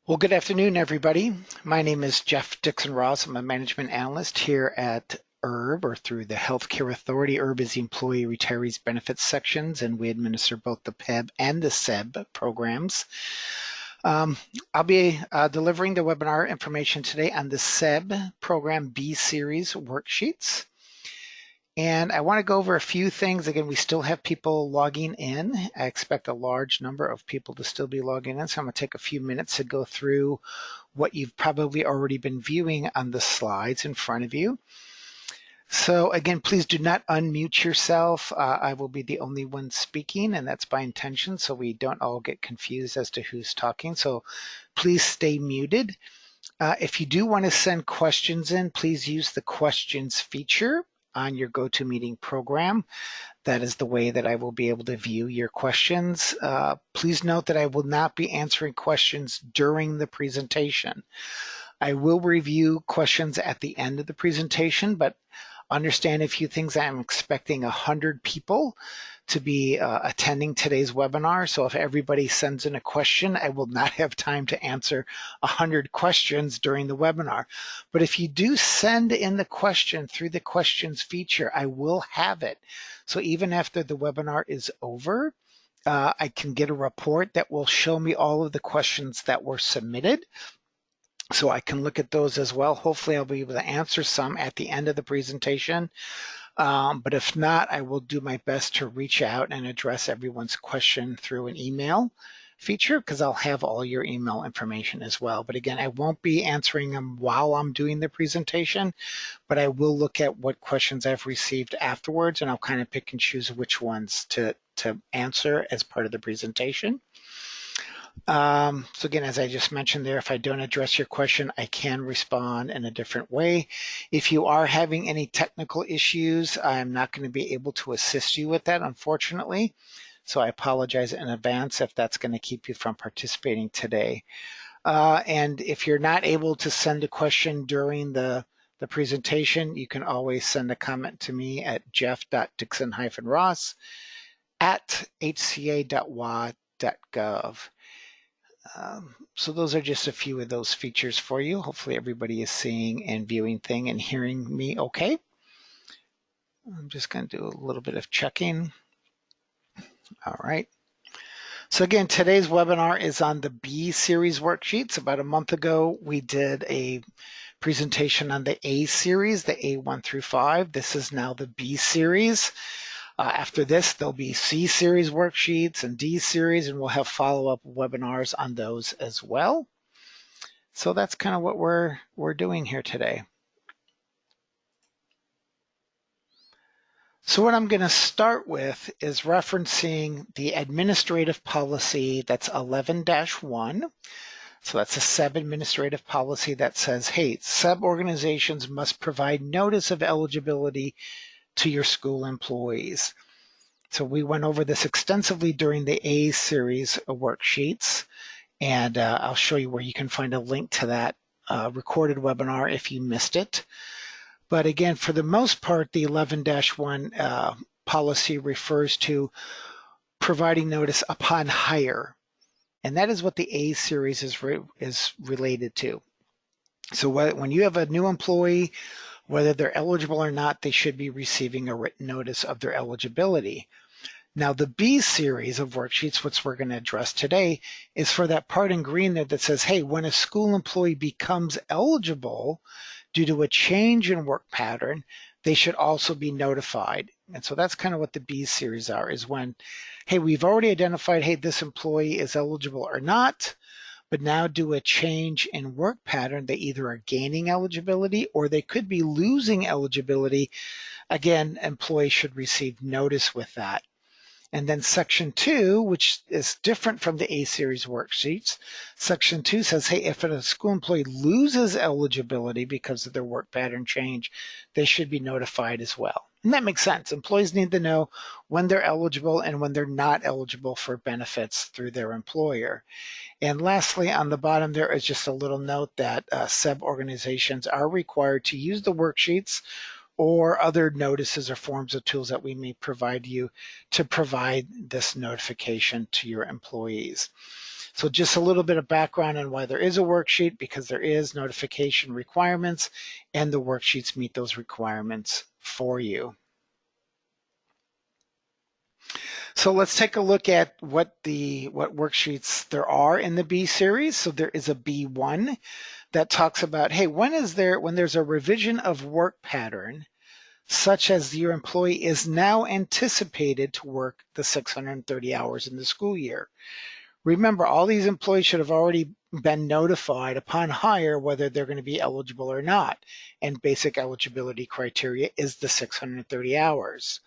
Well, good afternoon, everybody. My name is Jeff Dixon Ross. I'm a management analyst here at ERB, or through the Healthcare Authority. ERB is the Employee Retirees Benefits sections, and we administer both the PEB and the SEBB programs. I'll be delivering the webinar information today on the SEBB program B-Series Worksheets. And I want to go over a few things. Again, we still have people logging in. I expect a large number of people to still be logging in. So I'm going to take a few minutes to go through what you've probably already been viewing on the slides in front of you. So again, please do not unmute yourself. I will be the only one speaking, and that's by intention, so we don't all get confused as to who's talking. So please stay muted. If you do want to send questions in, please use the questions feature on your GoToMeeting program. That is the way that I will be able to view your questions. Please note that I will not be answering questions during the presentation. I will review questions at the end of the presentation, but understand a few things. I'm expecting 100 people to be attending today's webinar. So if everybody sends in a question, I will not have time to answer 100 questions during the webinar. But if you do send in the question through the questions feature, I will have it. So even after the webinar is over, I can get a report that will show me all of the questions that were submitted. So I can look at those as well. Hopefully I'll be able to answer some at the end of the presentation. But if not, I will do my best to reach out and address everyone's question through an email feature, because I'll have all your email information as well. But again, I won't be answering them while I'm doing the presentation, but I will look at what questions I've received afterwards, and I'll kind of pick and choose which ones to answer as part of the presentation. So again, as I just mentioned there, if I don't address your question, I can respond in a different way. If you are having any technical issues, I'm not going to be able to assist you with that, unfortunately. So I apologize in advance if that's going to keep you from participating today. And if you're not able to send a question during the presentation, you can always send a comment to me at jeff.dixon-ross@hca.wa.gov. So those are just a few of those features for you. Hopefully everybody is seeing and viewing thing and hearing me okay. I'm just going to do a little bit of checking. All right. So again, today's webinar is on the B-Series worksheets. About a month ago, we did a presentation on the A-Series, the A1 through 5. This is now the B-Series. After this, there'll be C-Series worksheets and D-Series, and we'll have follow-up webinars on those as well. So that's kind of what we're doing here today. So what I'm going to start with is referencing the administrative policy that's 11-1. So that's a SEBB administrative policy that says, hey, SEBB organizations must provide notice of eligibility to your school employees. So we went over this extensively during the A-Series worksheets, and I'll show you where you can find a link to that recorded webinar if you missed it. But again, for the most part, the 11-1 policy refers to providing notice upon hire, and that is what the A-Series is related to. So when you have a new employee, whether they're eligible or not, they should be receiving a written notice of their eligibility. Now, the B-Series of worksheets, which we're going to address today, is for that part in green there that says, hey, when a school employee becomes eligible due to a change in work pattern, they should also be notified. And so that's kind of what the B-Series are, is when, hey, we've already identified, hey, this employee is eligible or not, but now due a change in work pattern, they either are gaining eligibility or they could be losing eligibility. Again, employees should receive notice with that. And then section 2, which is different from the A-Series worksheets, section 2 says, hey, if a school employee loses eligibility because of their work pattern change, they should be notified as well. And that makes sense. Employees need to know when they're eligible and when they're not eligible for benefits through their employer. And lastly, on the bottom there is just a little note that SEBB organizations are required to use the worksheets or other notices or forms of tools that we may provide you to provide this notification to your employees. So just a little bit of background on why there is a worksheet, because there is notification requirements and the worksheets meet those requirements for you. So let's take a look at what worksheets there are in the B series. So there is a B1 that talks about, hey, when there's a revision of work pattern, such as your employee is now anticipated to work the 630 hours in the school year. Remember, all these employees should have already been notified upon hire whether they're going to be eligible or not. And basic eligibility criteria is the 630 hours.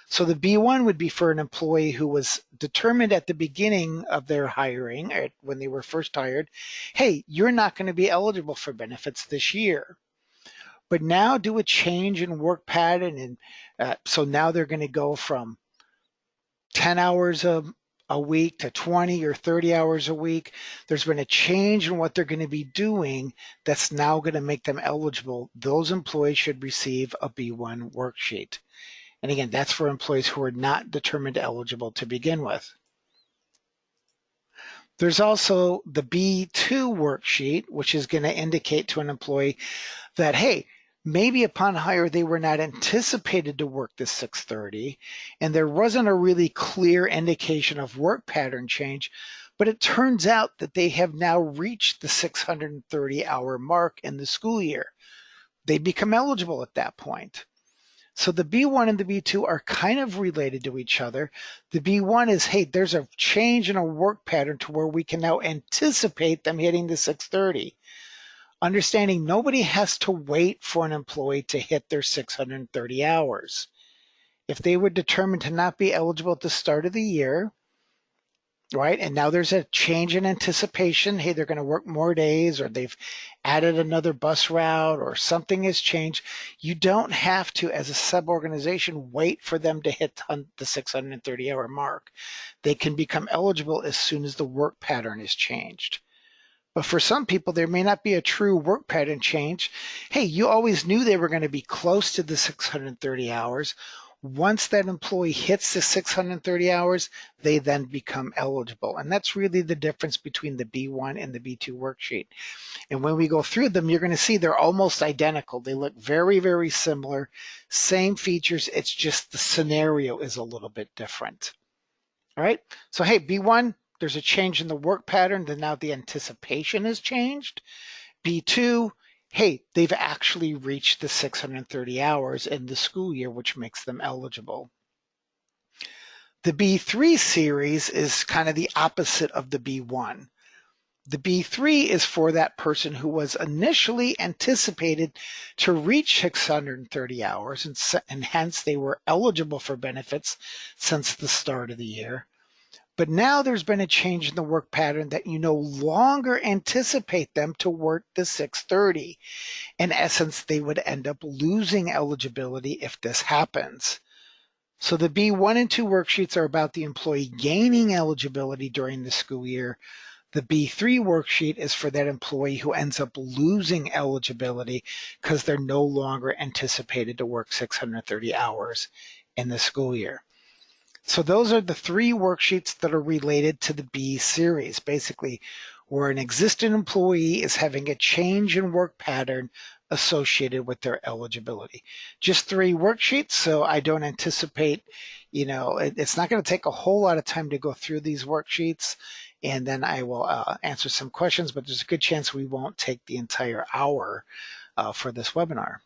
So the B1 would be for an employee who was determined at the beginning of their hiring, or when they were first hired, hey, you're not going to be eligible for benefits this year. But now do a change in work pattern, and so now they're going to go from 10 hours a week to 20 or 30 hours a week. There's been a change in what they're going to be doing that's now going to make them eligible. Those employees should receive a B1 worksheet. And again, that's for employees who are not determined eligible to begin with. There's also the B2 worksheet, which is going to indicate to an employee that, hey, maybe upon hire they were not anticipated to work this 630, and there wasn't a really clear indication of work pattern change, but it turns out that they have now reached the 630-hour mark in the school year. They become eligible at that point. So the B1 and the B2 are kind of related to each other. The B1 is, hey, there's a change in a work pattern to where we can now anticipate them hitting the 630. Understanding nobody has to wait for an employee to hit their 630 hours. If they were determined to not be eligible at the start of the year, right, and now there's a change in anticipation, hey, they're going to work more days, or they've added another bus route, or something has changed, you don't have to, as a SEBB organization, wait for them to hit the 630-hour mark. They can become eligible as soon as the work pattern is changed. But for some people, there may not be a true work pattern change. Hey, you always knew they were going to be close to the 630 hours. Once that employee hits the 630 hours, they then become eligible. And that's really the difference between the B1 and the B2 worksheet. And when we go through them, you're going to see they're almost identical. They look very, very similar. Same features. It's just the scenario is a little bit different. All right. So, hey, B1, there's a change in the work pattern, then now the anticipation has changed. B2, hey, they've actually reached the 630 hours in the school year, which makes them eligible. The B3 series is kind of the opposite of the B1. The B3 is for that person who was initially anticipated to reach 630 hours, and hence they were eligible for benefits since the start of the year. But now there's been a change in the work pattern that you no longer anticipate them to work the 630. In essence, they would end up losing eligibility if this happens. So the B1 and 2 worksheets are about the employee gaining eligibility during the school year. The B3 worksheet is for that employee who ends up losing eligibility because they're no longer anticipated to work 630 hours in the school year. So those are the 3 worksheets that are related to the B series, basically where an existing employee is having a change in work pattern associated with their eligibility. Just 3 worksheets, so I don't anticipate, it's not going to take a whole lot of time to go through these worksheets, and then I will answer some questions, but there's a good chance we won't take the entire hour for this webinar.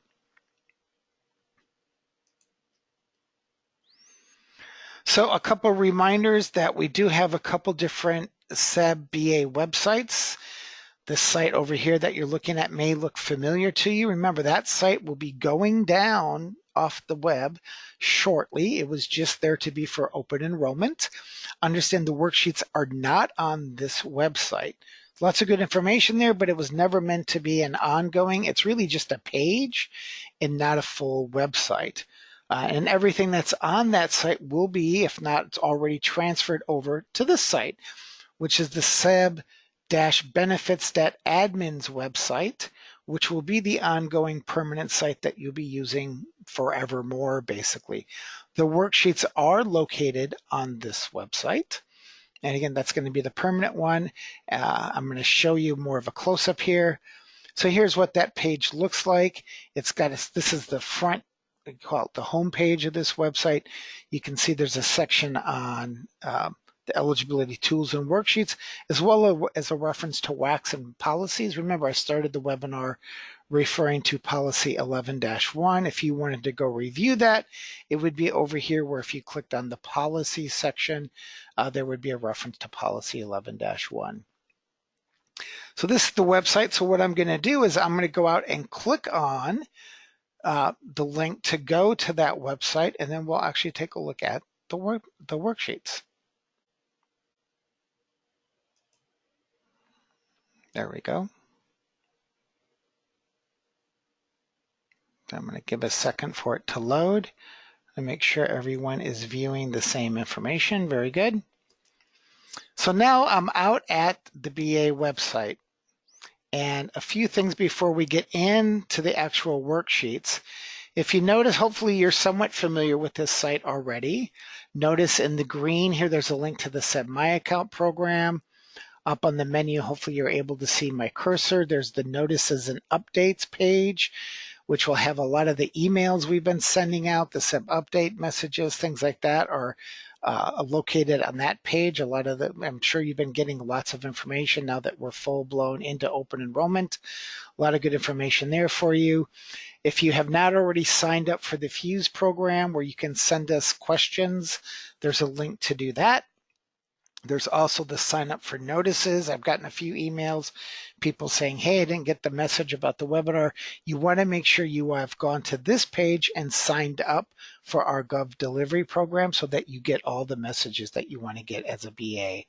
So a couple reminders that we do have a couple different SEBB BA websites. This site over here that you're looking at may look familiar to you. Remember, that site will be going down off the web shortly. It was just there to be for open enrollment. Understand the worksheets are not on this website. Lots of good information there, but it was never meant to be an ongoing. It's really just a page and not a full website. And everything that's on that site will be, if not, it's already transferred over to this site, which is the SEBB-benefits.admin's website, which will be the ongoing permanent site that you'll be using forevermore, basically. The worksheets are located on this website. And again, that's going to be the permanent one. I'm going to show you more of a close-up here. So here's what that page looks like. It's got this is the front, we call it the home page of this website. You can see there's a section on the eligibility tools and worksheets, as well as a reference to WACs and policies. Remember, I started the webinar referring to policy 11-1. If you wanted to go review that, it would be over here where if you clicked on the policy section, there would be a reference to policy 11-1. So this is the website. So what I'm going to do is I'm going to go out and click on the link to go to that website, and then we'll actually take a look at the worksheets. There we go. I'm going to give a second for it to load and make sure everyone is viewing the same information. Very good. So now I'm out at the BA website. And a few things before we get into the actual worksheets. If you notice, hopefully you're somewhat familiar with this site already. Notice in the green here, there's a link to the SEBB My Account program. Up on the menu, hopefully you're able to see my cursor. There's the notices and updates page, which will have a lot of the emails we've been sending out, the SEBB update messages, things like that are located on that page. A lot of I'm sure you've been getting lots of information now that we're full blown into open enrollment. A lot of good information there for you. If you have not already signed up for the Fuse program where you can send us questions, there's a link to do that. There's also the sign up for notices. I've gotten a few emails, people saying, hey, I didn't get the message about the webinar. You want to make sure you have gone to this page and signed up for our Gov delivery program so that you get all the messages that you want to get as a BA.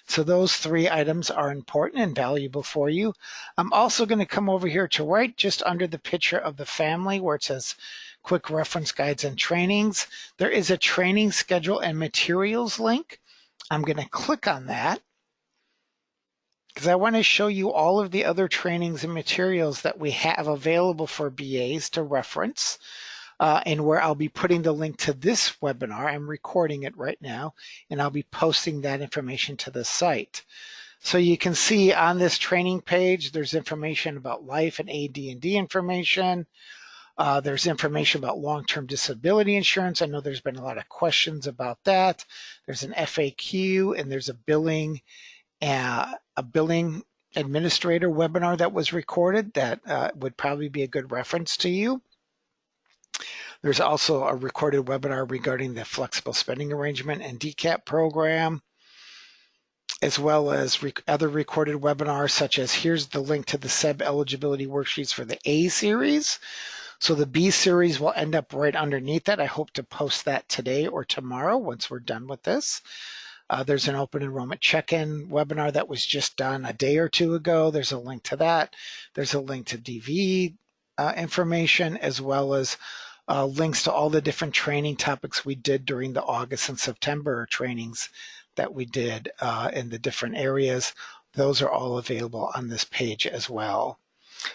So those 3 items are important and valuable for you. I'm also going to come over here to right just under the picture of the family where it says quick reference guides and trainings. There is a training schedule and materials link. I'm going to click on that because I want to show you all of the other trainings and materials that we have available for BAs to reference, and where I'll be putting the link to this webinar. I'm recording it right now, and I'll be posting that information to the site. So you can see on this training page, there's information about life and AD&D information. There's information about long-term disability insurance. I know there's been a lot of questions about that. There's an FAQ, and there's a billing administrator webinar that was recorded that would probably be a good reference to you. There's also a recorded webinar regarding the flexible spending arrangement and DCAP program, as well as other recorded webinars such as here's the link to the SEBB eligibility worksheets for the A series. So the B series will end up right underneath that. I hope to post that today or tomorrow once we're done with this. There's an open enrollment check-in webinar that was just done a day or 2 ago. There's a link to that. There's a link to DV information, as well as links to all the different training topics we did during the August and September trainings that we did in the different areas. Those are all available on this page as well.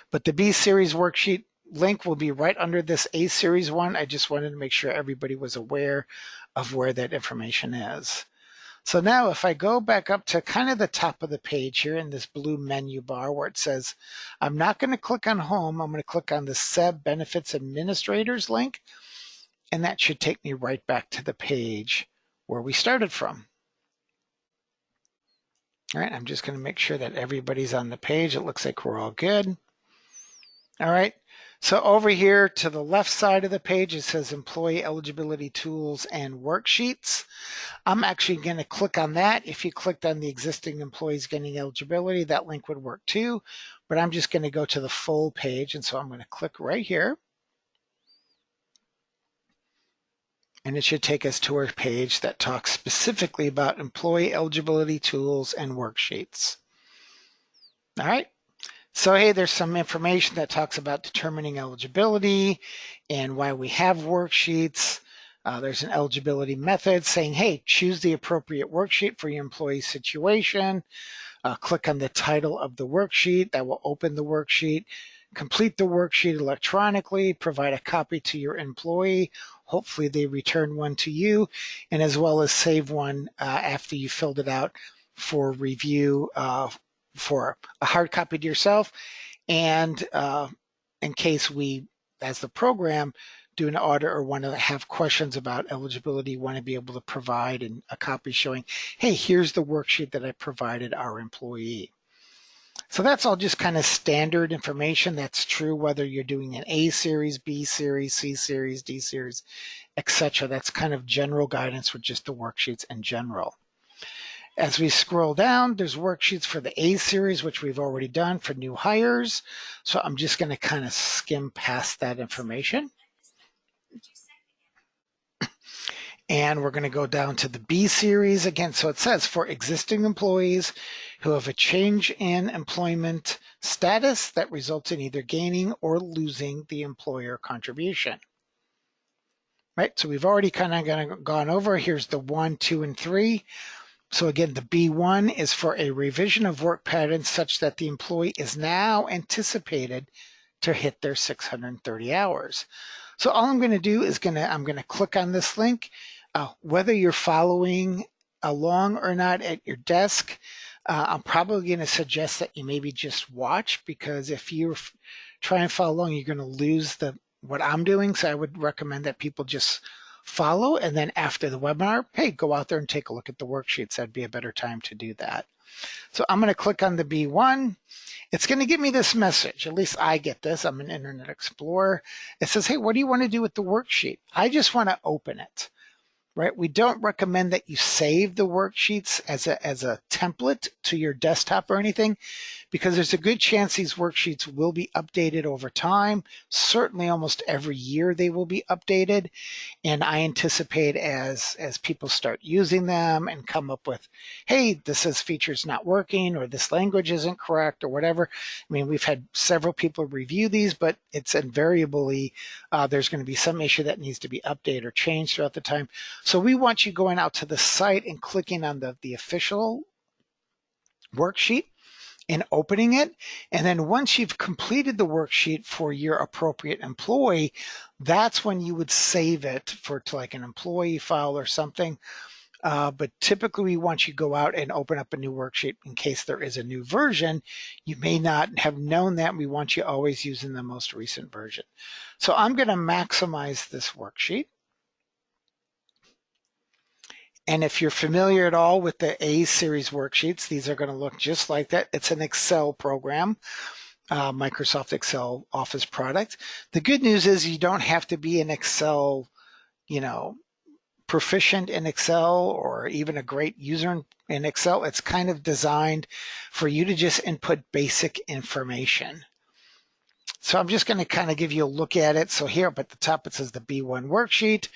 But the B series worksheet link will be right under this A series one. I just wanted to make sure everybody was aware of where that information is. So now if I go back up to kind of the top of the page here in this blue menu bar where it says, I'm not going to click on home, I'm going to click on the SEBB Benefits Administrators link, and that should take me right back to the page where we started from. All right, I'm just going to make sure that everybody's on the page. It looks like we're all good. All right, so over here to the left side of the page, it says Employee Eligibility Tools and Worksheets. I'm actually going to click on that. If you clicked on the existing employees getting eligibility, that link would work too, but I'm just going to go to the full page, and so I'm going to click right here. And it should take us to our page that talks specifically about employee eligibility tools and worksheets. All right. So, hey, there's some information that talks about determining eligibility and why we have worksheets. There's an eligibility method saying, hey, choose the appropriate worksheet for your employee situation. Click on the title of the worksheet. That will open the worksheet. complete the worksheet electronically, provide a copy to your employee. Hopefully they return one to you, and as well as save one after you filled it out for review for a hard copy to yourself. And in case we, as the program, do an audit or want to have questions about eligibility, want to be able to provide a copy showing, hey, here's the worksheet that I provided our employee. So that's all just kind of standard information. That's true whether you're doing an A series, B series, C series, D series, etc. That's kind of general guidance with just the worksheets in general. As we scroll down, there's worksheets for the A series, which we've already done for new hires. So I'm just going to kind of skim past that information. And we're going to go down to the B series again. So it says for existing employees who have a change in employment status that results in either gaining or losing the employer contribution. Right, so we've already kind of gone over. Here's the 1, 2, and 3. So again, the B1 is for a revision of work patterns such that the employee is now anticipated to hit their 630 hours. So all I'm going to do is I'm going to click on this link. Whether you're following along or not at your desk, I'm probably going to suggest that you maybe just watch, because if you try and follow along, you're going to lose what I'm doing. So I would recommend that people just follow, and then after the webinar, hey, go out there and take a look at the worksheets. That'd be a better time to do that. So I'm going to click on the B1. It's going to give me this message. At least I get this. I'm an Internet Explorer. It says, hey, what do you want to do with the worksheet? I just want to open it. Right? We don't recommend that you save the worksheets as a template to your desktop or anything, because there's a good chance these worksheets will be updated over time. Certainly almost every year they will be updated. And I anticipate as people start using them and come up with, hey, this feature's not working, or this language isn't correct, or whatever. I mean, we've had several people review these, but it's invariably there's going to be some issue that needs to be updated or changed throughout the time. So we want you going out to the site and clicking on the official worksheet and opening it. And then once you've completed the worksheet for your appropriate employee, that's when you would save it to like an employee file or something. But typically we want you to go out and open up a new worksheet in case there is a new version. You may not have known that. We want you always using the most recent version. So I'm going to maximize this worksheet. And if you're familiar at all with the A series worksheets, these are going to look just like that. It's an Excel program, Microsoft Excel Office product. The good news is you don't have to be an Excel, proficient in Excel or even a great user in Excel. It's kind of designed for you to just input basic information. So I'm just going to kind of give you a look at it. So here up at the top, it says the B1 worksheet.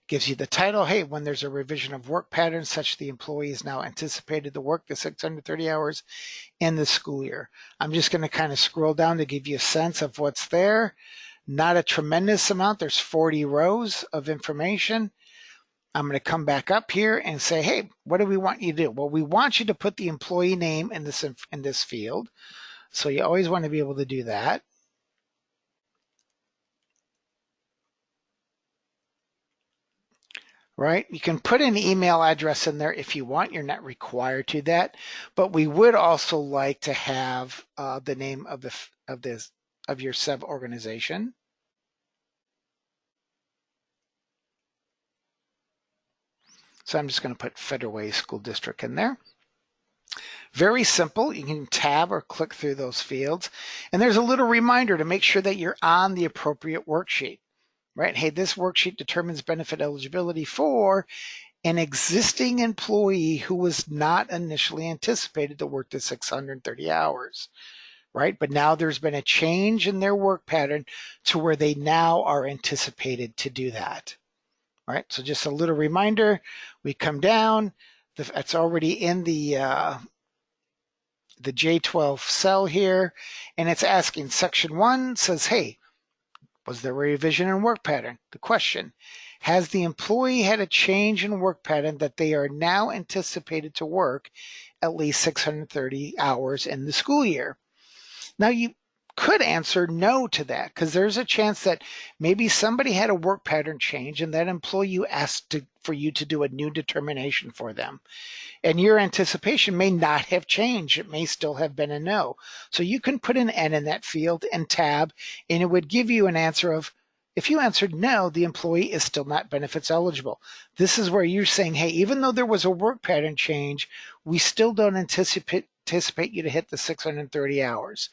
Gives you the title, hey, when there's a revision of work patterns such the employee is now anticipated to work the 630 hours in the school year. I'm just going to kind of scroll down to give you a sense of what's there. Not a tremendous amount. There's 40 rows of information. I'm going to come back up here and say, hey, what do we want you to do? Well, we want you to put the employee name in this field. So you always want to be able to do that. Right? You can put an email address in there if you want. You're not required to that, but we would also like to have the name of your SEBB organization. So I'm just going to put Federal Way School District in there. Very simple. You can tab or click through those fields, and there's a little reminder to make sure that you're on the appropriate worksheet. Right? Hey, this worksheet determines benefit eligibility for an existing employee who was not initially anticipated to work the 630 hours, right? But now there's been a change in their work pattern to where they now are anticipated to do that, right? So just a little reminder, we come down, it's already in the J12 cell here, and it's asking section 1 says, hey, was there a revision in work pattern? The question, has the employee had a change in work pattern that they are now anticipated to work at least 630 hours in the school year? Now, you could answer no to that, because there's a chance that maybe somebody had a work pattern change and that employee asked for you to do a new determination for them. And your anticipation may not have changed. It may still have been a no. So you can put an N in that field and tab, and it would give you an answer of, if you answered no, the employee is still not benefits eligible. This is where you're saying, hey, even though there was a work pattern change, we still don't anticipate you to hit the 630 hours.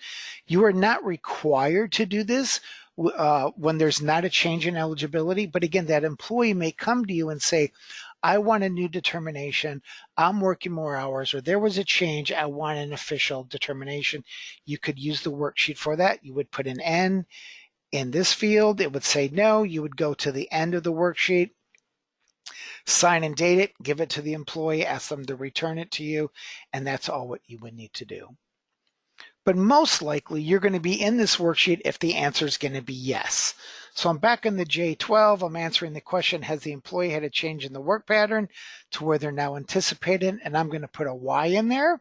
You are not required to do this when there's not a change in eligibility. But again, that employee may come to you and say, I want a new determination. I'm working more hours, or there was a change. I want an official determination. You could use the worksheet for that. You would put an N in this field. It would say no. You would go to the end of the worksheet, sign and date it, give it to the employee, ask them to return it to you, and that's all what you would need to do. But most likely you're going to be in this worksheet if the answer is going to be yes. So I'm back in the J12. I'm answering the question, has the employee had a change in the work pattern to where they're now anticipated? And I'm going to put a Y in there,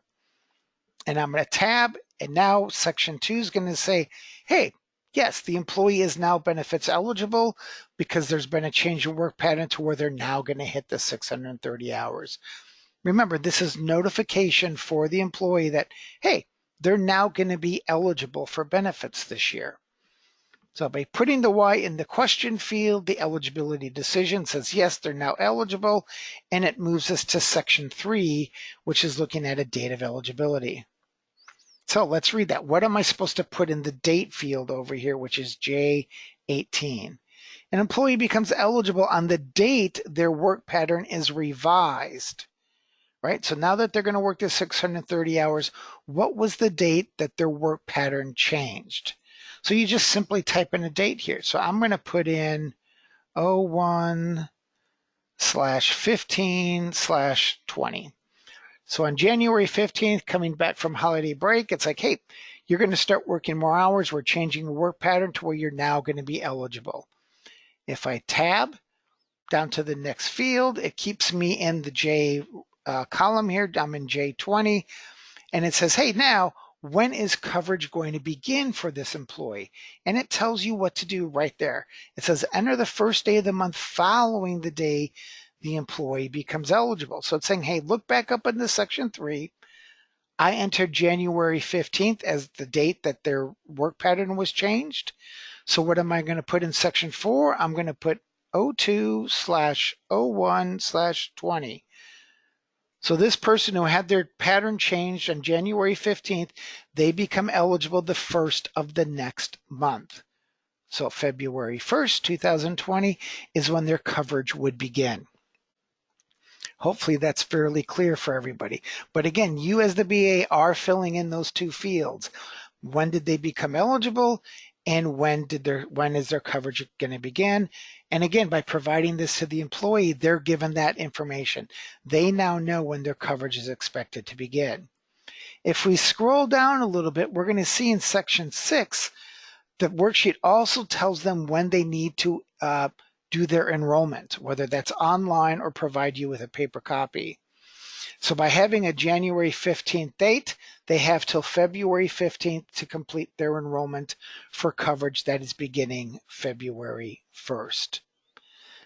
and I'm going to tab. And now section 2 is going to say, hey, yes, the employee is now benefits eligible because there's been a change in work pattern to where they're now going to hit the 630 hours. Remember, this is notification for the employee that, hey, they're now going to be eligible for benefits this year. So by putting the Y in the question field, the eligibility decision says, yes, they're now eligible, and it moves us to section 3, which is looking at a date of eligibility. So let's read that. What am I supposed to put in the date field over here, which is J18? An employee becomes eligible on the date their work pattern is revised. Right? So now that they're going to work the 630 hours, what was the date that their work pattern changed? So you just simply type in a date here. So I'm going to put in 01/15/20. So on January 15th, coming back from holiday break, it's like, hey, you're going to start working more hours. We're changing the work pattern to where you're now going to be eligible. If I tab down to the next field, it keeps me in the J column here. I'm in J20, and it says, hey, now when is coverage going to begin for this employee? And it tells you what to do right there. It says enter the first day of the month following the day the employee becomes eligible. So it's saying, hey, look back up into section 3. I entered January 15th as the date that their work pattern was changed. So what am I going to put in section 4? I'm going to put 02/01/20. So this person who had their pattern changed on January 15th, they become eligible the first of the next month. So February 1st, 2020 is when their coverage would begin. Hopefully that's fairly clear for everybody. But again, you as the BA are filling in those two fields. When did they become eligible? And when is their coverage going to begin? And again, by providing this to the employee, they're given that information. They now know when their coverage is expected to begin. If we scroll down a little bit, we're going to see in section 6, the worksheet also tells them when they need to do their enrollment, whether that's online or provide you with a paper copy. So by having a January 15th date, they have till February 15th to complete their enrollment for coverage that is beginning February 1st.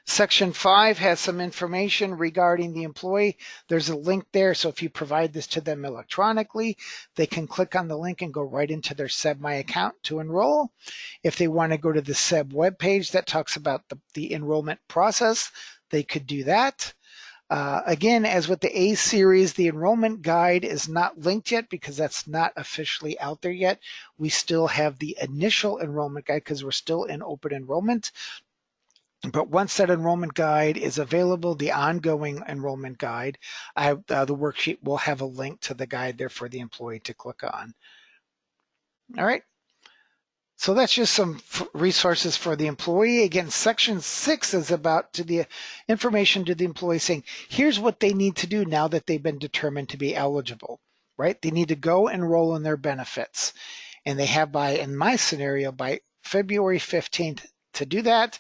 Section 5 has some information regarding the employee. There's a link there, so if you provide this to them electronically, they can click on the link and go right into their SEBB My account to enroll. If they want to go to the SEBB webpage that talks about the enrollment process, they could do that. Again, as with the A series, the enrollment guide is not linked yet because that's not officially out there yet. We still have the initial enrollment guide because we're still in open enrollment. But once that enrollment guide is available, the ongoing enrollment guide, the worksheet will have a link to the guide there for the employee to click on. All right. So that's just some resources for the employee. Again, section 6 is about the information to the employee saying, here's what they need to do now that they've been determined to be eligible, right? They need to go enroll in their benefits. And they have in my scenario, by February 15th to do that.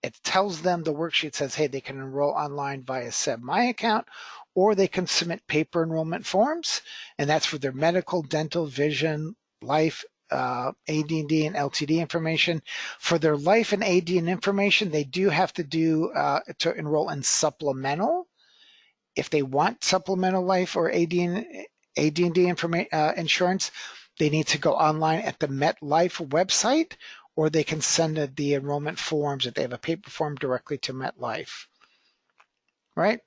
It tells them, the worksheet says, hey, they can enroll online via SEBB My account, or they can submit paper enrollment forms, and that's for their medical, dental, vision, life, AD&D and LTD information. For their life and AD&D information, they do have to to enroll in supplemental. If they want supplemental life or AD&D insurance, they need to go online at the MetLife website, or they can send the enrollment forms if they have a paper form directly to MetLife. Right?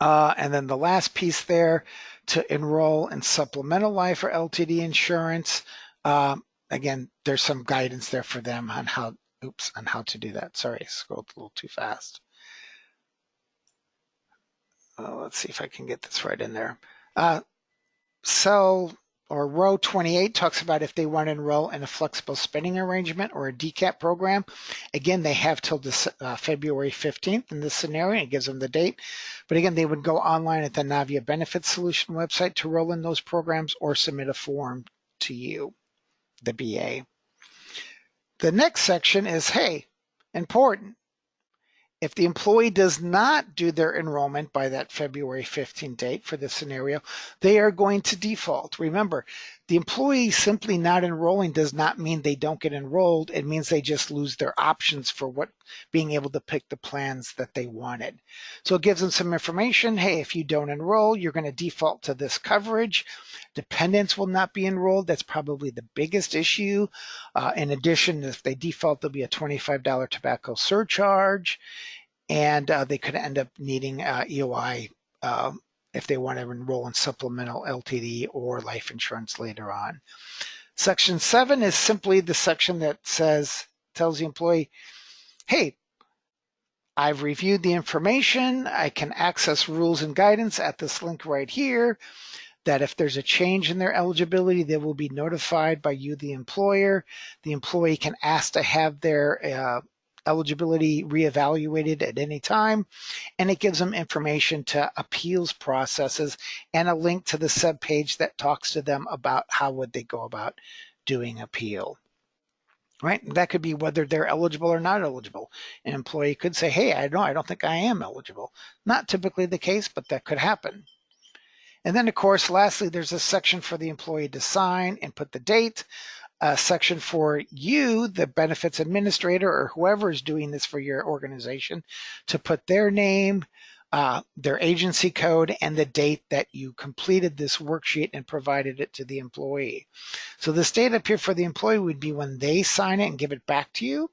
And then the last piece there, to enroll in supplemental life or LTD insurance. Again, there's some guidance there for them on how to do that. Sorry, I scrolled a little too fast. Let's see if I can get this right in there. Row 28 talks about if they want to enroll in a flexible spending arrangement or a DCAP program. Again, they have till February 15th in this scenario. It gives them the date. But again, they would go online at the Navia Benefits Solution website to roll in those programs or submit a form to you, the BA. The next section is, hey, important. If the employee does not do their enrollment by that February 15th date for this scenario, they are going to default. Remember, the employee simply not enrolling does not mean they don't get enrolled. It means they just lose their options for being able to pick the plans that they wanted. So it gives them some information. Hey, if you don't enroll, you're going to default to this coverage. Dependents will not be enrolled. That's probably the biggest issue. In addition, if they default, there'll be a $25 tobacco surcharge. And they could end up needing EOI if they want to enroll in supplemental LTD or life insurance later on. Section 7 is simply the section that tells the employee, hey, I've reviewed the information. I can access rules and guidance at this link right here, that if there's a change in their eligibility, they will be notified by you, the employer. The employee can ask to have their eligibility reevaluated at any time, and it gives them information to appeals processes and a link to the SEBB page that talks to them about how would they go about doing appeal. Right? That could be whether they're eligible or not eligible. An employee could say, hey, I don't think I am eligible. Not typically the case, but that could happen. And then, of course, lastly, there's a section for the employee to sign and put the date. A section for you, the benefits administrator, or whoever is doing this for your organization, to put their name, their agency code, and the date that you completed this worksheet and provided it to the employee. So this date up here for the employee would be when they sign it and give it back to you.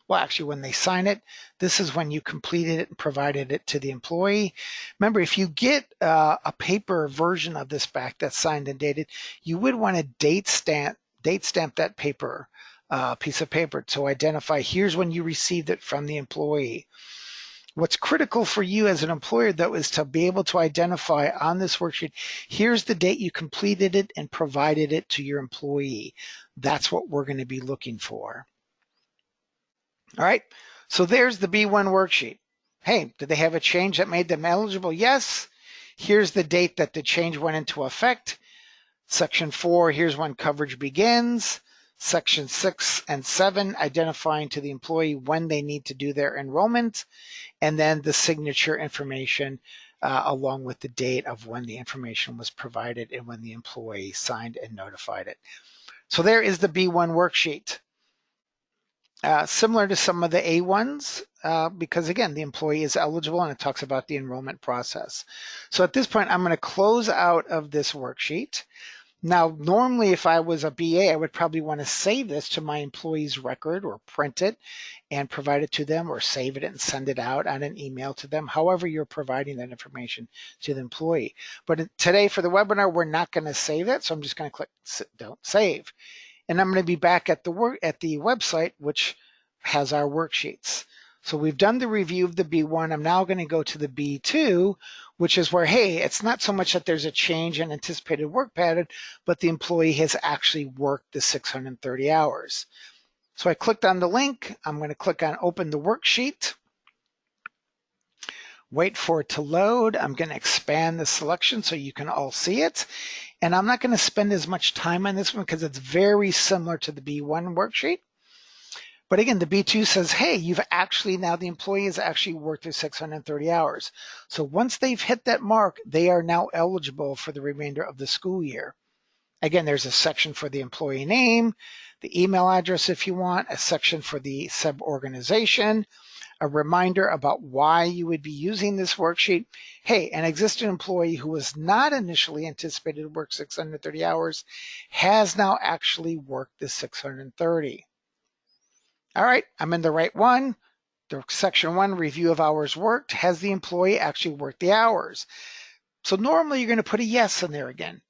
Well, actually, when they sign it, this is when you completed it and provided it to the employee. Remember, if you get a paper version of this back that's signed and dated, you would want to date stamp that paper, piece of paper, to identify here's when you received it from the employee. What's critical for you as an employer, though, is to be able to identify on this worksheet, here's the date you completed it and provided it to your employee. That's what we're going to be looking for. All right, so there's the B1 worksheet. Hey, did they have a change that made them eligible? Yes. Here's the date that the change went into effect. Section 4, here's when coverage begins. Section 6 and 7, identifying to the employee when they need to do their enrollment. And then the signature information along with the date of when the information was provided and when the employee signed and notified it. So there is the B1 worksheet. Similar to some of the A1s, because again, the employee is eligible and it talks about the enrollment process. So at this point, I'm going to close out of this worksheet. Now, normally if I was a BA, I would probably want to save this to my employee's record or print it and provide it to them, or save it and send it out on an email to them, however you're providing that information to the employee. But today for the webinar, we're not going to save it, so I'm just going to click Don't Save. And I'm going to be back at the website, which has our worksheets. So we've done the review of the B1. I'm now going to go to the B2, which is where, hey, it's not so much that there's a change in anticipated work pattern, but the employee has actually worked the 630 hours. So I clicked on the link. I'm going to click on Open the Worksheet. Wait for it to load. I'm going to expand the selection so you can all see it. And I'm not going to spend as much time on this one because it's very similar to the B1 worksheet. But again, the B2 says, hey, now the employee has actually worked their 630 hours. So once they've hit that mark, they are now eligible for the remainder of the school year. Again, there's a section for the employee name, the email address if you want, a section for the SEBB organization, a reminder about why you would be using this worksheet. Hey, an existing employee who was not initially anticipated to work 630 hours has now actually worked the 630. All right, I'm in the right one. The section 1, review of hours worked. Has the employee actually worked the hours? So normally you're going to put a yes in there again.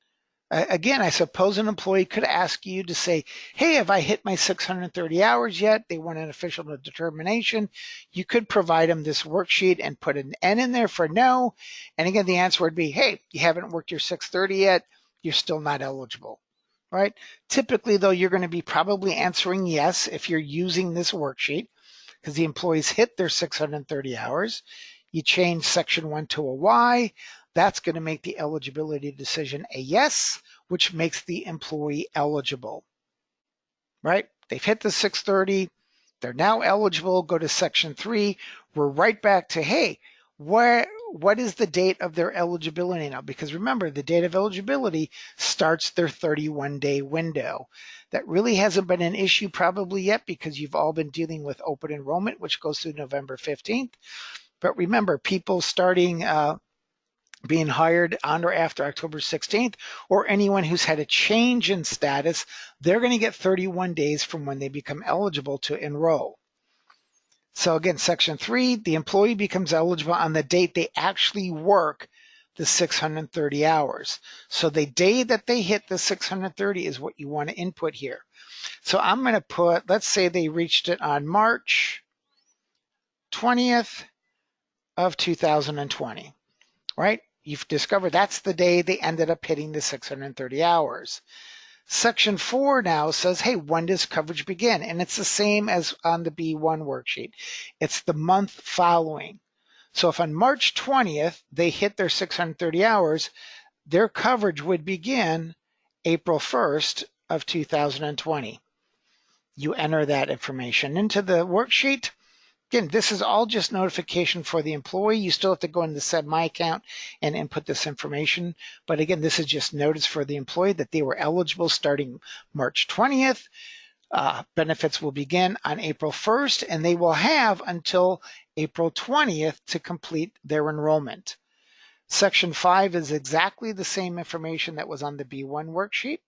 Again, I suppose an employee could ask you to say, hey, have I hit my 630 hours yet? They want an official determination. You could provide them this worksheet and put an N in there for no. And again, the answer would be, hey, you haven't worked your 630 yet. You're still not eligible, right? Typically, though, you're going to be probably answering yes if you're using this worksheet because the employees hit their 630 hours. You change section 1 to a Y. That's going to make the eligibility decision a yes, which makes the employee eligible, right? They've hit the 630. They're now eligible. Go to section 3. We're right back to, hey, what is the date of their eligibility now? Because remember, the date of eligibility starts their 31-day window. That really hasn't been an issue probably yet because you've all been dealing with open enrollment, which goes through November 15th. But remember, people starting being hired on or after October 16th, or anyone who's had a change in status, they're going to get 31 days from when they become eligible to enroll. So again, section 3, the employee becomes eligible on the date they actually work the 630 hours. So the day that they hit the 630 is what you want to input here. So I'm going to put, let's say they reached it on March 20th of 2020, right? You've discovered that's the day they ended up hitting the 630 hours. Section 4 now says, hey, when does coverage begin? And it's the same as on the B1 worksheet. It's the month following. So if on March 20th they hit their 630 hours, their coverage would begin April 1st of 2020. You enter that information into the worksheet. Again, this is all just notification for the employee. You still have to go into the SEBB My account and input this information. But again, this is just notice for the employee that they were eligible starting March 20th. Benefits will begin on April 1st, and they will have until April 20th to complete their enrollment. Section 5 is exactly the same information that was on the B1 worksheet.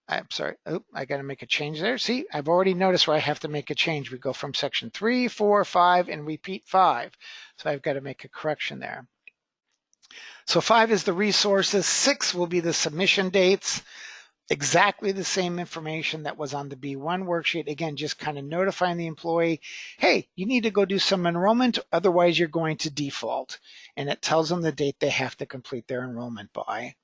I'm sorry, I got to make a change there. See, I've already noticed where I have to make a change. We go from section 3, 4, 5, and repeat 5. So I've got to make a correction there. So 5 is the resources. 6 will be the submission dates. Exactly the same information that was on the B1 worksheet. Again, just kind of notifying the employee, hey, you need to go do some enrollment, otherwise you're going to default. And it tells them the date they have to complete their enrollment by.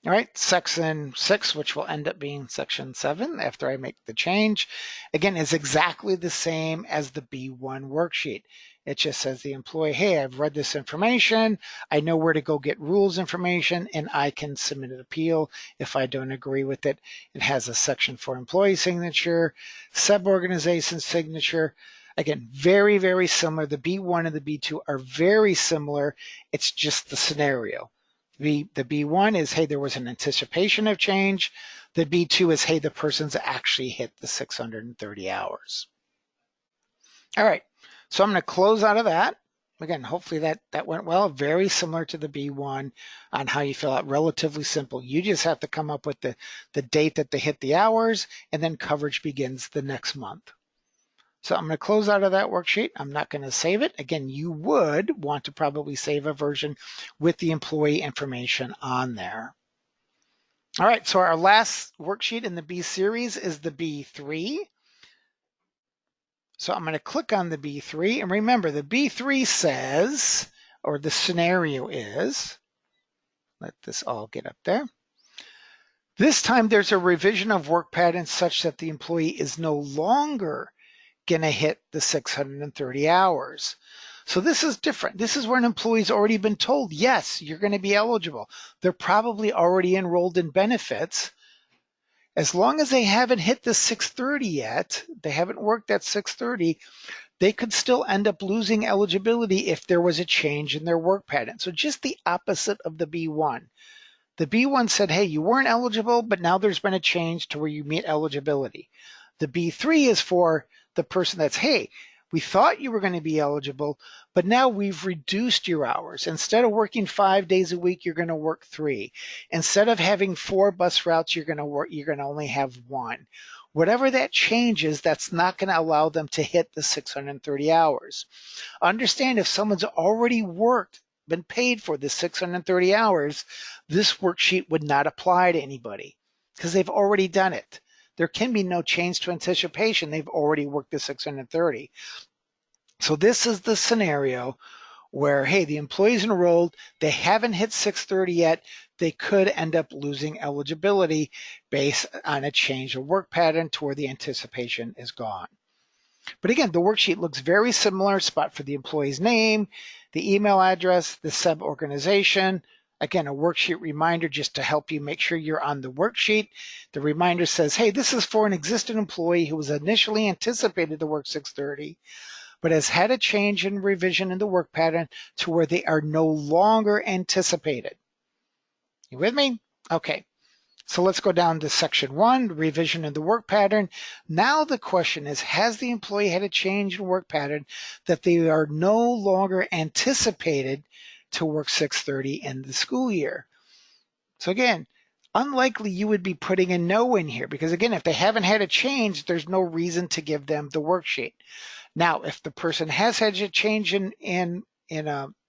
All right, section 6, which will end up being section 7 after I make the change, again, is exactly the same as the B1 worksheet. It just says the employee, hey, I've read this information, I know where to go get rules information, and I can submit an appeal if I don't agree with it. It has a section for employee signature, sub-organization signature. Again, very, very similar. The B1 and the B2 are very similar. It's just the scenario. The B1 is, hey, there was an anticipation of change. The B2 is, hey, the person's actually hit the 630 hours. All right, so I'm going to close out of that. Again, hopefully that went well. Very similar to the B1 on how you fill out. Relatively simple. You just have to come up with the date that they hit the hours, and then coverage begins the next month. So I'm going to close out of that worksheet. I'm not going to save it. Again, you would want to probably save a version with the employee information on there. All right, so our last worksheet in the B series is the B3. So I'm going to click on the B3, and remember the B3 says, or the scenario is, let this all get up there. This time there's a revision of work patterns such that the employee is no longer going to hit the 630 hours. So this is different. This is where an employee's already been told, yes, you're going to be eligible. They're probably already enrolled in benefits. As long as they haven't hit the 630 yet, they haven't worked at 630, they could still end up losing eligibility if there was a change in their work pattern. So just the opposite of the B1. The B1 said, hey, you weren't eligible, but now there's been a change to where you meet eligibility. The B3 is for the person that's, hey, we thought you were going to be eligible, but now we've reduced your hours. Instead of working 5 days a week, you're going to work 3. Instead of having 4 bus routes, you're going to only have 1. Whatever that change is, that's not going to allow them to hit the 630 hours. Understand, if someone's already been paid for the 630 hours, this worksheet would not apply to anybody because they've already done it. There can be no change to anticipation. They've already worked the 630. So this is the scenario where, hey, the employee's enrolled, they haven't hit 630 yet, they could end up losing eligibility based on a change of work pattern to where the anticipation is gone. But again, the worksheet looks very similar. Spot for the employee's name, the email address, the SEBB organization. Again, a worksheet reminder just to help you make sure you're on the worksheet. The reminder says, hey, this is for an existing employee who was initially anticipated to work 630, but has had a change in revision in the work pattern to where they are no longer anticipated. You with me? Okay. So let's go down to section 1, revision in the work pattern. Now the question is, has the employee had a change in work pattern that they are no longer anticipated to work 630 in the school year? So again, unlikely you would be putting a no in here because again, if they haven't had a change, there's no reason to give them the worksheet. Now, if the person has had a change in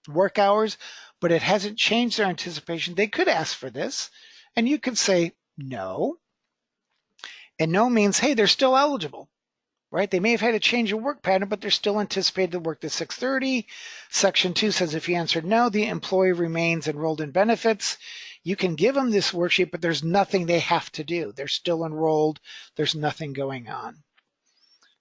work hours, but it hasn't changed their anticipation, they could ask for this. And you could say no. And no means, hey, they're still eligible, right? They may have had a change in work pattern, but they're still anticipated to work to 630. Section 2 says if you answered no, the employee remains enrolled in benefits. You can give them this worksheet, but there's nothing they have to do. They're still enrolled. There's nothing going on.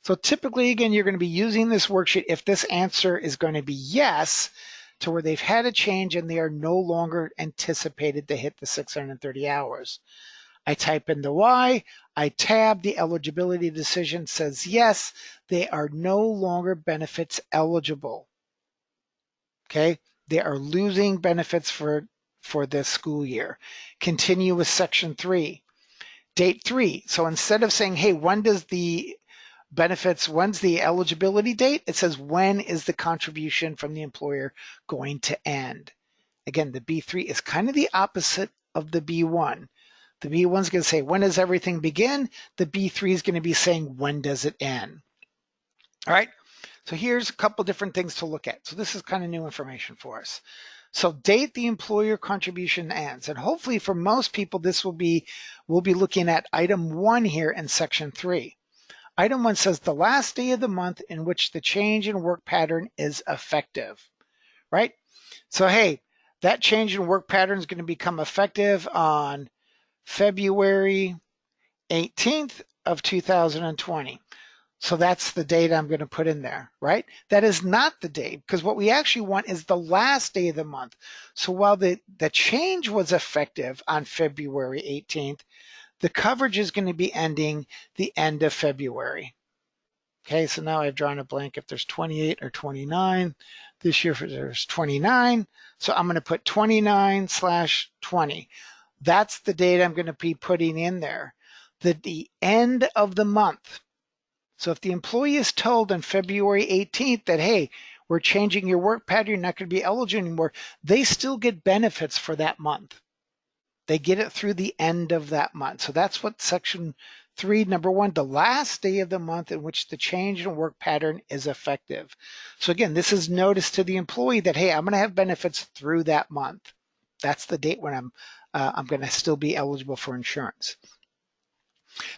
So typically, again, you're going to be using this worksheet if this answer is going to be yes, to where they've had a change and they are no longer anticipated to hit the 630 hours. I type in the Y, I tab, the eligibility decision says yes, they are no longer benefits eligible. Okay, they are losing benefits for this school year. Continue with section 3. Date 3. So instead of saying, hey, when's the eligibility date? It says, when is the contribution from the employer going to end? Again, the B3 is kind of the opposite of the B1. The B1 is going to say, when does everything begin? The B3 is going to be saying, when does it end? All right. So here's a couple different things to look at. So this is kind of new information for us. So date the employer contribution ends. And hopefully for most people, we'll be looking at item 1 here in section 3. Item 1 says the last day of the month in which the change in work pattern is effective, right? So, hey, that change in work pattern is going to become effective on February 18th of 2020. So that's the date I'm going to put in there, right? That is not the date, because what we actually want is the last day of the month. So while the change was effective on February 18th, the coverage is going to be ending the end of February. Okay, so now I've drawn a blank if there's 28 or 29. This year there's 29. So I'm going to put 29/20. That's the date I'm going to be putting in there. The end of the month. So if the employee is told on February 18th that, hey, we're changing your work pattern, you're not going to be eligible anymore, they still get benefits for that month. They get it through the end of that month. So that's what section 3, number 1, the last day of the month in which the change in work pattern is effective. So again, this is notice to the employee that, hey, I'm going to have benefits through that month. That's the date when I'm going to still be eligible for insurance.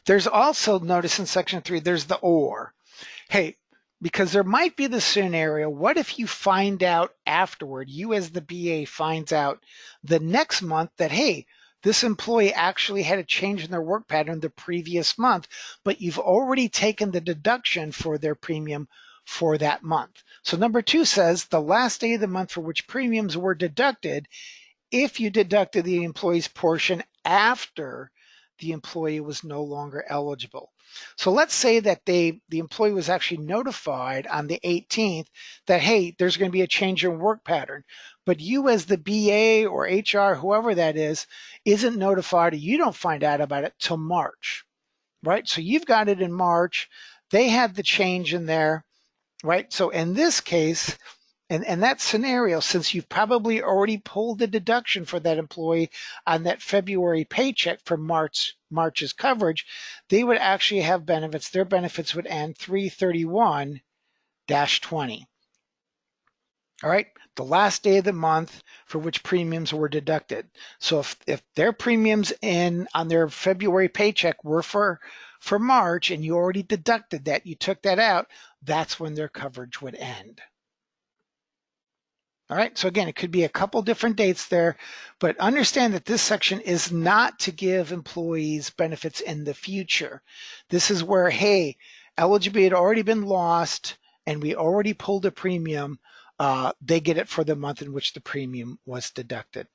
There's also, notice in section 3, there's the or. Hey, because there might be the scenario, what if you find out afterward, you as the BA finds out the next month that, hey, this employee actually had a change in their work pattern the previous month, but you've already taken the deduction for their premium for that month. So number 2 says the last day of the month for which premiums were deducted, if you deducted the employee's portion after the employee was no longer eligible. So let's say that the employee was actually notified on the 18th that, hey, there's going to be a change in work pattern, but you as the BA or HR, whoever that is, isn't notified, or you don't find out about it till March, right? So you've got it in March. They had the change in there, right? So in this case, and that scenario, since you've probably already pulled the deduction for that employee on that February paycheck for March's coverage, they would actually have benefits. Their benefits would end 3/31-20. All right, the last day of the month for which premiums were deducted. So if their premiums on their February paycheck were for March and you already deducted that, you took that out, that's when their coverage would end. All right, so again, it could be a couple different dates there, but understand that this section is not to give employees benefits in the future. This is where, hey, eligibility had already been lost and we already pulled a premium. They get it for the month in which the premium was deducted.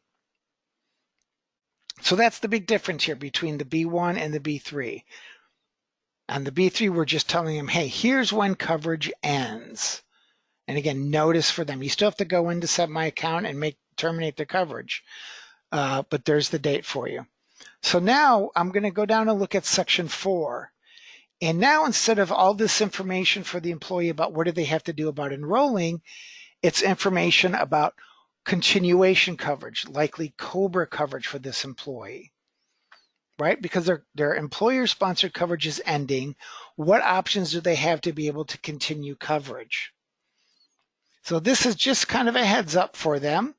So that's the big difference here between the B1 and the B3. On the B3, we're just telling them, hey, here's when coverage ends. And again, notice for them, you still have to go in to set my account and terminate the coverage, but there's the date for you. So now I'm going to go down and look at section 4. And now instead of all this information for the employee about what do they have to do about enrolling, it's information about continuation coverage, likely COBRA coverage for this employee, right? Because their employer-sponsored coverage is ending. What options do they have to be able to continue coverage? So this is just kind of a heads up for them.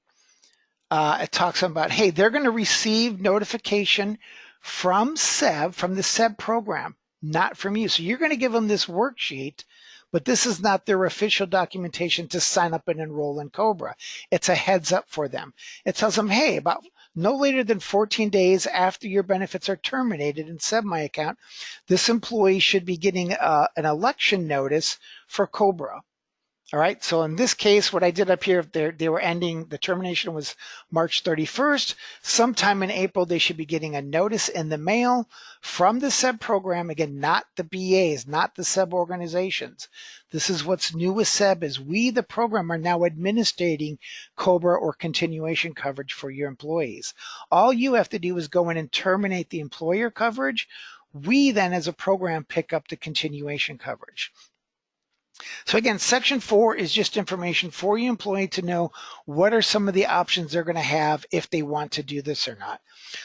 It talks about, hey, they're going to receive notification from SEBB, from the SEBB program, not from you. So you're going to give them this worksheet, but this is not their official documentation to sign up and enroll in COBRA. It's a heads up for them. It tells them, hey, about no later than 14 days after your benefits are terminated in SEBB My Account, this employee should be getting an election notice for COBRA. All right, so in this case, what I did up here, they were ending, the termination was March 31st. Sometime in April, they should be getting a notice in the mail from the SEBB program. Again, not the BAs, not the SEBB organizations. This is what's new with SEBB is we, the program, are now administrating COBRA or continuation coverage for your employees. All you have to do is go in and terminate the employer coverage. We then, as a program, pick up the continuation coverage. So again, section 4 is just information for your employee to know what are some of the options they're going to have if they want to do this or not.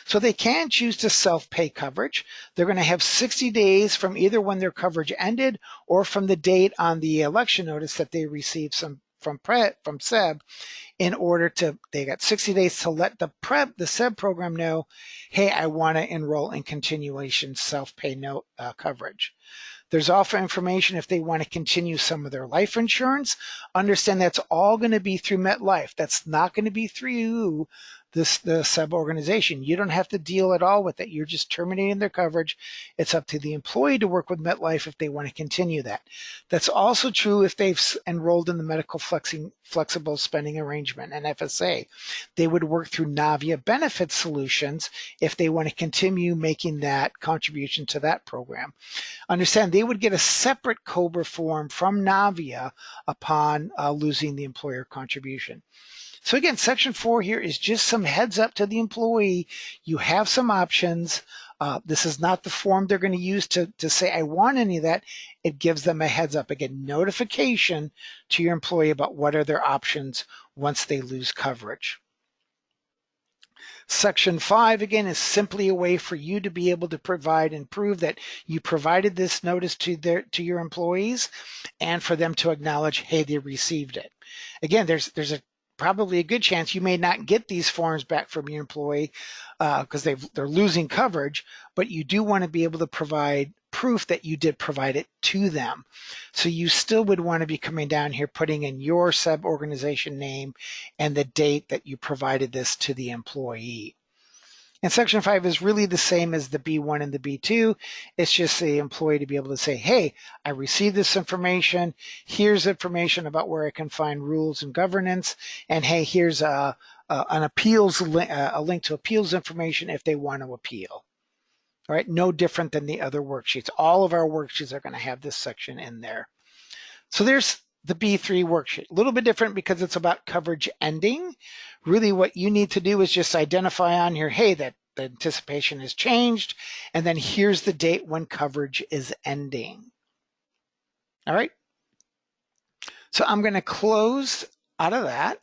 So they can choose to self-pay coverage. They're going to have 60 days from either when their coverage ended or from the date on the election notice that they received from SEBB in order to, they got 60 days to let the SEBB program know, hey, I want to enroll in continuation self-pay coverage. There's also information if they want to continue some of their life insurance. Understand that's all going to be through MetLife. That's not going to be through the SEBB organization. You don't have to deal at all with it. You're just terminating their coverage. It's up to the employee to work with MetLife if they want to continue that. That's also true if they've enrolled in the medical flexible spending arrangement, an FSA. They would work through Navia Benefit Solutions if they want to continue making that contribution to that program. Understand they would get a separate COBRA form from Navia upon losing the employer contribution. So again, section 4 here is just some heads up to the employee. You have some options. This is not the form they're going to use to say, I want any of that. It gives them a heads up. Again, notification to your employee about what are their options once they lose coverage. Section 5, again, is simply a way for you to be able to provide and prove that you provided this notice to your employees and for them to acknowledge, hey, they received it. Again, there's probably a good chance you may not get these forms back from your employee because they're losing coverage, but you do want to be able to provide proof that you did provide it to them. So you still would want to be coming down here, putting in your SEBB organization name and the date that you provided this to the employee. And section 5 is really the same as the B1 and the B2. It's just the employee to be able to say, hey, I received this information. Here's information about where I can find rules and governance. And hey, here's an appeals a link to appeals information if they want to appeal. All right, no different than the other worksheets. All of our worksheets are going to have this section in there. So there's the B3 worksheet. A little bit different because it's about coverage ending. Really what you need to do is just identify on here, hey, that the anticipation has changed, and then here's the date when coverage is ending. All right. So I'm going to close out of that.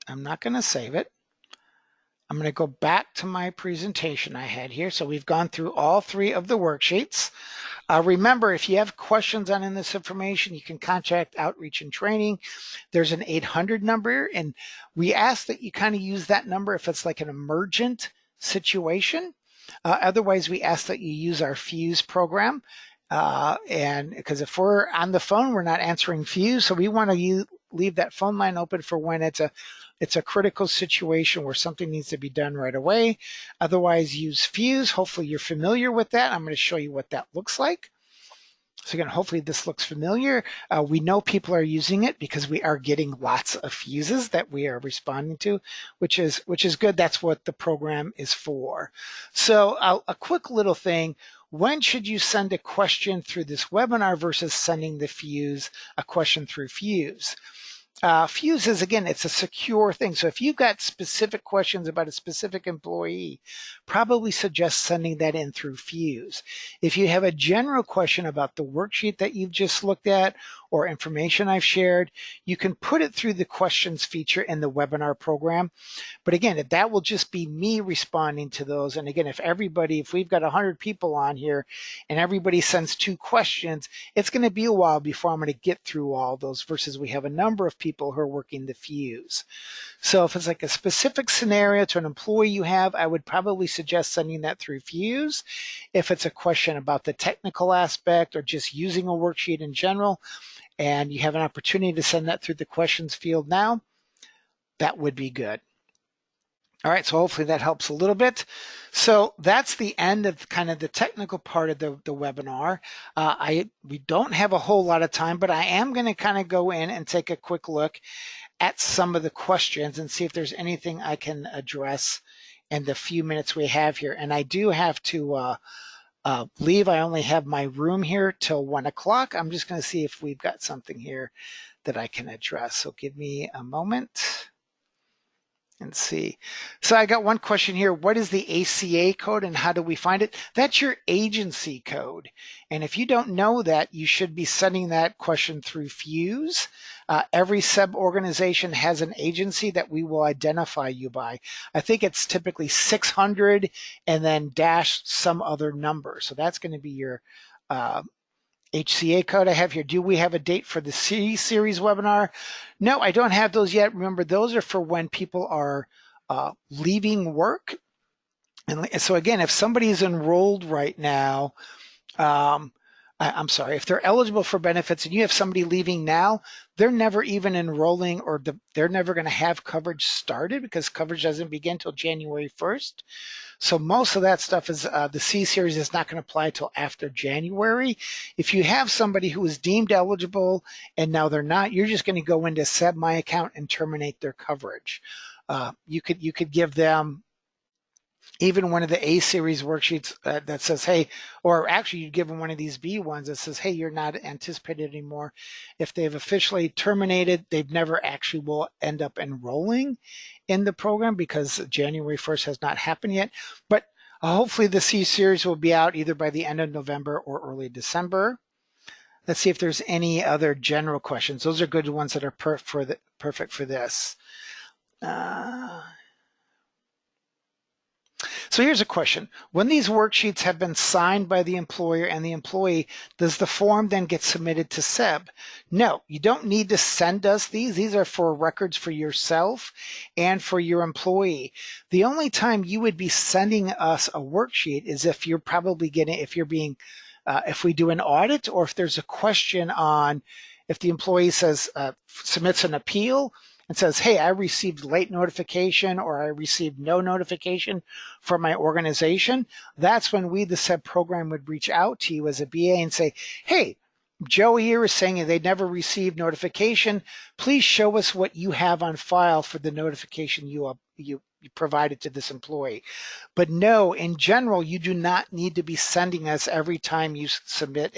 I'm not going to save it. I'm going to go back to my presentation I had here. So we've gone through all three of the worksheets. Remember, if you have questions on this information, you can contact Outreach and Training. There's an 800 number, and we ask that you kind of use that number if it's like an emergent situation. Otherwise, we ask that you use our Fuse program. And because if we're on the phone, we're not answering Fuse, so we want to leave that phone line open for when it's a critical situation where something needs to be done right away. Otherwise, use Fuse. Hopefully you're familiar with that. I'm going to show you what that looks like. So again, hopefully this looks familiar. We know people are using it because we are getting lots of fuses that we are responding to, which is good. That's what the program is for. So a quick little thing. When should you send a question through this webinar versus sending the Fuse a question through Fuse? Fuse is, again, it's a secure thing. So if you've got specific questions about a specific employee, probably suggest sending that in through Fuse. If you have a general question about the worksheet that you've just looked at or information I've shared, you can put it through the questions feature in the webinar program. But again, that will just be me responding to those. And again, if we've got 100 people on here and everybody sends 2 questions, it's going to be a while before I'm going to get through all those versus we have a number of people who are working the Fuse. So if it's like a specific scenario to an employee you have, I would probably suggest sending that through Fuse. If it's a question about the technical aspect or just using a worksheet in general, and you have an opportunity to send that through the questions field now, that would be good. All right, so hopefully that helps a little bit. So that's the end of kind of the technical part of the webinar. We don't have a whole lot of time, but I am going to kind of go in and take a quick look at some of the questions and see if there's anything I can address in the few minutes we have here. And I do have to leave. I only have my room here till 1 o'clock. I'm just going to see if we've got something here that I can address. So give me a moment and see. So I got one question here. What is the ACA code and how do we find it? That's your agency code. And if you don't know that, you should be sending that question through Fuse. Every SEBB organization has an agency that we will identify you by. I think it's typically 600 and then dash some other number. So that's going to be your HCA code I have here. Do we have a date for the C-Series webinar? No, I don't have those yet. Remember, those are for when people are leaving work. And so again, if somebody is enrolled right now, I'm sorry, if they're eligible for benefits and you have somebody leaving now, they're never even enrolling or they're never going to have coverage started because coverage doesn't begin until January 1st. So most of that stuff is the C-Series is not going to apply till after January. If you have somebody who is deemed eligible and now they're not, you're just going to go into SEBB My Account and terminate their coverage. You could give them even one of the A-Series worksheets that says, hey, or actually you'd give them one of these B ones that says, hey, you're not anticipated anymore. If they've officially terminated, they've never actually will end up enrolling in the program because January 1st has not happened yet. But hopefully the C-Series will be out either by the end of November or early December. Let's see if there's any other general questions. Those are good ones that are perfect for this. So here's a question. When these worksheets have been signed by the employer and the employee, does the form then get submitted to SEBB? No, you don't need to send us these. These are for records for yourself and for your employee. The only time you would be sending us a worksheet is if you're probably getting, if we do an audit or if there's a question on, if the employee says, submits an appeal, and says, hey, I received late notification or I received no notification from my organization, that's when we, the SEBB program, would reach out to you as a BA and say, hey, Joe here is saying they never received notification. Please show us what you have on file for the notification you provided to this employee. But no, in general, you do not need to be sending us every time you submit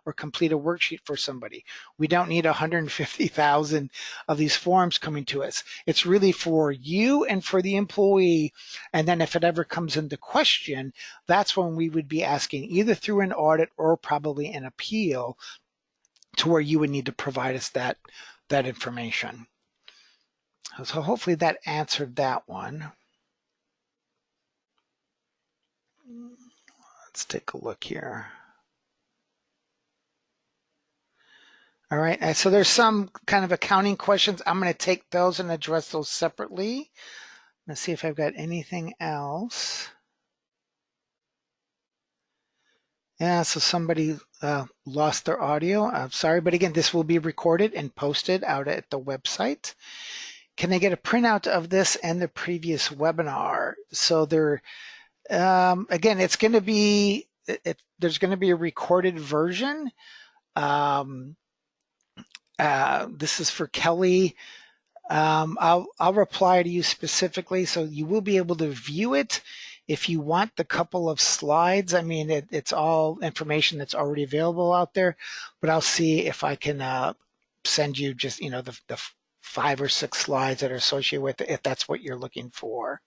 or complete a worksheet for somebody. We don't need 150,000 of these forms coming to us. It's really for you and for the employee. And then if it ever comes into question, that's when we would be asking either through an audit or probably an appeal to where you would need to provide us that information. So hopefully that answered that one. Let's take a look here. All right, so there's some kind of accounting questions. I'm going to take those and address those separately. Let's see if I've got anything else. Yeah, so somebody lost their audio. I'm sorry, but again, this will be recorded and posted out at the website. Can I get a printout of this and the previous webinar? So there, again, it's going to be, there's going to be a recorded version. This is for Kelly. I'll reply to you specifically, so you will be able to view it. If you want the couple of slides, I mean, it's all information that's already available out there, but I'll see if I can send you just, the 5 or 6 slides that are associated with it, if that's what you're looking for.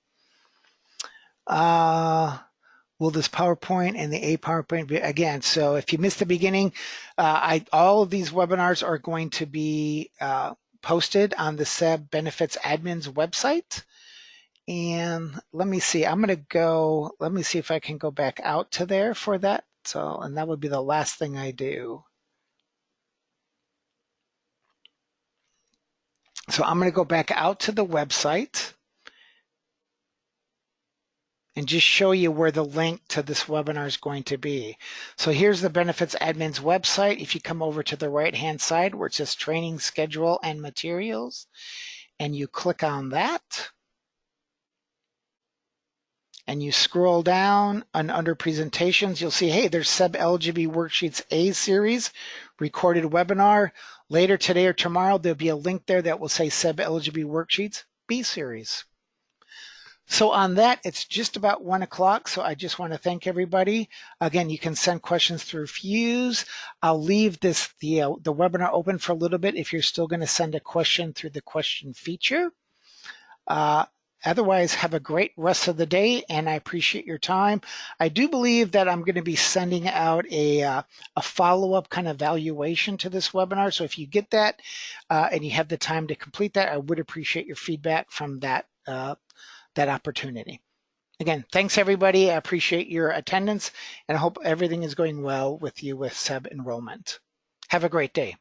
Will this PowerPoint and the PowerPoint be, again, so if you missed the beginning, all of these webinars are going to be posted on the SEBB Benefits Admin's website. And let me see, let me see if I can go back out to there for that. So, and that would be the last thing I do. So I'm going to go back out to the website and just show you where the link to this webinar is going to be. So here's the Benefits Admin's website. If you come over to the right-hand side where it says Training Schedule and Materials, and you click on that, and you scroll down and under presentations, you'll see, hey, there's SEBB Eligibility Worksheets A series, recorded webinar. Later today or tomorrow, there'll be a link there that will say SEBB Eligibility Worksheets B series. So on that, it's just about 1 o'clock. So I just want to thank everybody. Again, you can send questions through Fuse. I'll leave the webinar open for a little bit if you're still going to send a question through the question feature. Otherwise, have a great rest of the day, and I appreciate your time. I do believe that I'm going to be sending out a follow-up kind of evaluation to this webinar. So if you get that and you have the time to complete that, I would appreciate your feedback from that opportunity. Again, thanks everybody. I appreciate your attendance, and I hope everything is going well with you with SEBB enrollment. Have a great day.